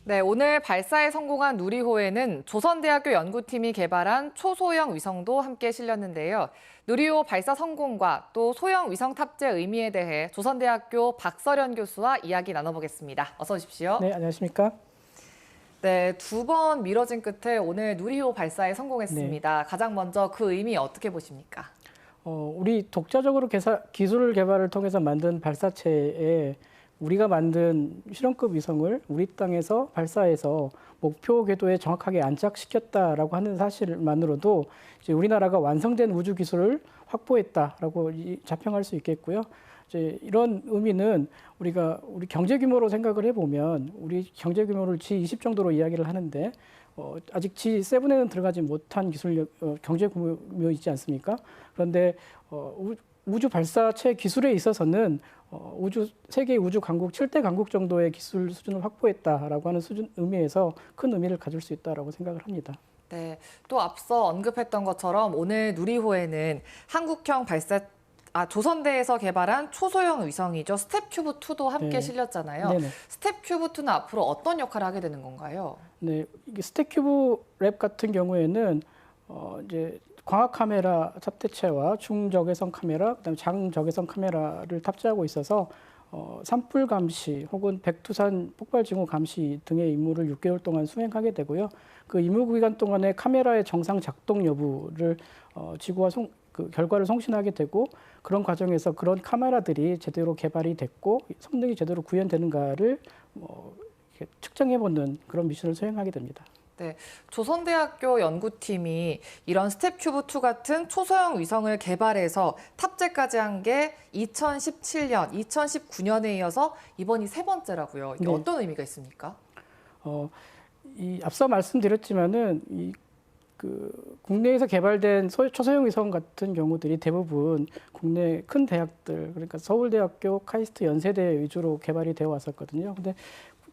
네, 오늘 발사에 성공한 누리호에는 조선대학교 연구팀이 개발한 초소형 위성도 함께 실렸는데요. 누리호 발사 성공과 또 소형 위성 탑재 의미에 대해 조선대학교 박설현 교수와 이야기 나눠보겠습니다. 어서 오십시오. 네, 안녕하십니까? 네, 2번 미뤄진 끝에 오늘 누리호 발사에 성공했습니다. 네. 가장 먼저 그 의미 어떻게 보십니까? 우리 독자적으로 기술 개발을 통해서 만든 발사체에 우리가 만든 실험급 위성을 우리 땅에서 발사해서 목표 궤도에 정확하게 안착시켰다라고 하는 사실만으로도 이제 우리나라가 완성된 우주 기술을 확보했다라고 자평할 수 있겠고요. 이제 이런 의미는 우리 경제 규모로 생각을 해보면 우리 경제 규모를 G20 정도로 이야기를 하는데 아직 G7에는 들어가지 못한 경제 규모이지 않습니까? 그런데 우주 발사체 기술에 있어서는 세계 우주 강국 7대 강국 정도의 기술 수준을 확보했다라고 하는 의미에서 큰 의미를 가질 수 있다라고 생각을 합니다. 네, 또 앞서 언급했던 것처럼 오늘 누리호에는 한국형 조선대에서 개발한 초소형 위성이죠. 스텝큐브2도 함께 네. 실렸잖아요. 네네. 스텝큐브2는 앞으로 어떤 역할을 하게 되는 건가요? 네, 이게 스텝큐브 랩 같은 경우에는 이제 광학 카메라 탑재체와 중적외선 카메라, 그다음에 장적외선 카메라를 탑재하고 있어서 산불 감시 혹은 백두산 폭발 징후 감시 등의 임무를 6개월 동안 수행하게 되고요. 그 임무 기간 동안에 카메라의 정상 작동 여부를 지구와 결과를 송신하게 되고 그런 과정에서 그런 카메라들이 제대로 개발이 됐고 성능이 제대로 구현되는가를 측정해보는 그런 미션을 수행하게 됩니다. 네, 조선대학교 연구팀이 이런 스텝큐브2 같은 초소형 위성을 개발해서 탑재까지 한 게 2017년, 2019년에 이어서 이번이 세 번째라고요. 이게 네. 어떤 의미가 있습니까? 앞서 말씀드렸지만은 국내에서 개발된 초소형 위성 같은 경우들이 대부분 국내 큰 대학들, 그러니까 서울대학교, 카이스트, 연세대 위주로 개발이 되어 왔었거든요. 근데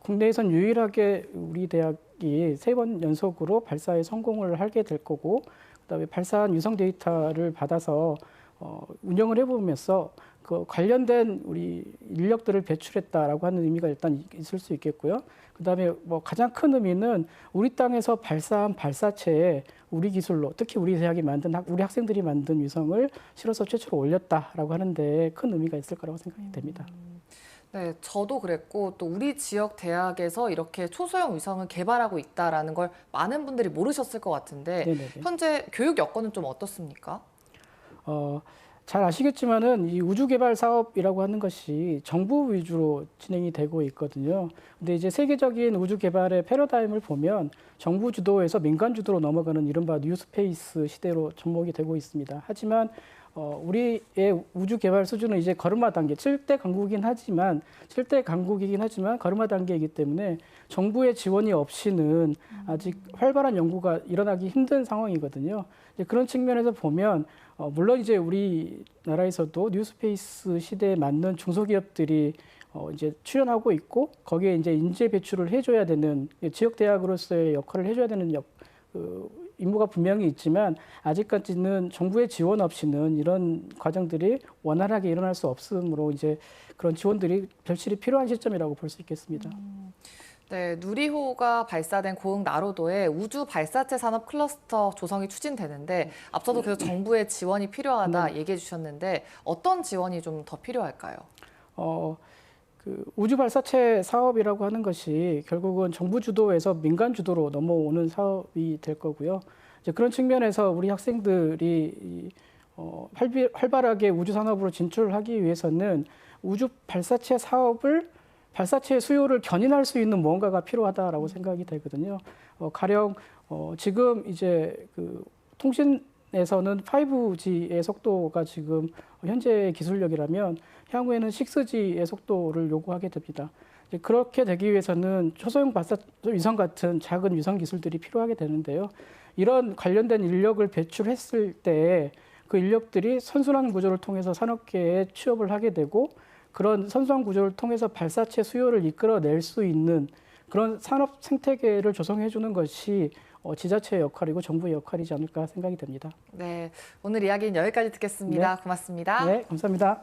국내에선 유일하게 우리 대학이 3번 연속으로 발사에 성공을 하게 될 거고, 그다음에 발사한 위성 데이터를 받아서 운영을 해보면서 그 관련된 우리 인력들을 배출했다라고 하는 의미가 일단 있을 수 있겠고요. 그다음에 가장 큰 의미는 우리 땅에서 발사한 발사체에 우리 기술로, 특히 우리 대학이 우리 학생들이 만든 위성을 실어서 최초로 올렸다라고 하는데 큰 의미가 있을 거라고 생각이 됩니다. 네, 저도 그랬고 또 우리 지역 대학에서 이렇게 초소형 위성을 개발하고 있다라는 걸 많은 분들이 모르셨을 것 같은데 네네네. 현재 교육 여건은 좀 어떻습니까? 잘 아시겠지만은 이 우주 개발 사업이라고 하는 것이 정부 위주로 진행이 되고 있거든요. 근데 이제 세계적인 우주 개발의 패러다임을 보면 정부 주도에서 민간 주도로 넘어가는 이른바 뉴스페이스 시대로 접목이 되고 있습니다. 하지만 우리의 우주 개발 수준은 이제 걸음마 단계, 7대 강국이긴 하지만 걸음마 단계이기 때문에 정부의 지원이 없이는 아직 활발한 연구가 일어나기 힘든 상황이거든요. 이제 그런 측면에서 보면 물론 이제 우리나라에서도 뉴스페이스 시대에 맞는 중소기업들이 이제 출연하고 있고 거기에 이제 인재 배출을 해줘야 되는 지역 대학으로서의 역할을 해줘야 되는 임무가 분명히 있지만 아직까지는 정부의 지원 없이는 이런 과정들이 원활하게 일어날 수 없으므로 이제 그런 지원들이 절실히 필요한 시점이라고 볼 수 있겠습니다. 네, 누리호가 발사된 고흥 나로도에 우주 발사체 산업 클러스터 조성이 추진되는데 앞서도 계속 정부의 지원이 필요하다 얘기해 주셨는데 어떤 지원이 좀 더 필요할까요? 우주 발사체 사업이라고 하는 것이 결국은 정부 주도에서 민간 주도로 넘어오는 사업이 될 거고요. 이제 그런 측면에서 우리 학생들이 활발하게 우주 산업으로 진출하기 위해서는 우주 발사체 발사체 수요를 견인할 수 있는 무언가가 필요하다라고 생각이 되거든요. 가령 지금 이제 통신에서는 5G의 속도가 지금 현재 기술력이라면 향후에는 6G의 속도를 요구하게 됩니다. 이제 그렇게 되기 위해서는 초소형 위성 같은 작은 위성 기술들이 필요하게 되는데요. 이런 관련된 인력을 배출했을 때 그 인력들이 선순환 구조를 통해서 산업계에 취업을 하게 되고 그런 선순환 구조를 통해서 발사체 수요를 이끌어낼 수 있는 그런 산업 생태계를 조성해 주는 것이 지자체의 역할이고 정부의 역할이지 않을까 생각이 됩니다. 네, 오늘 이야기는 여기까지 듣겠습니다. 네. 고맙습니다. 네, 감사합니다.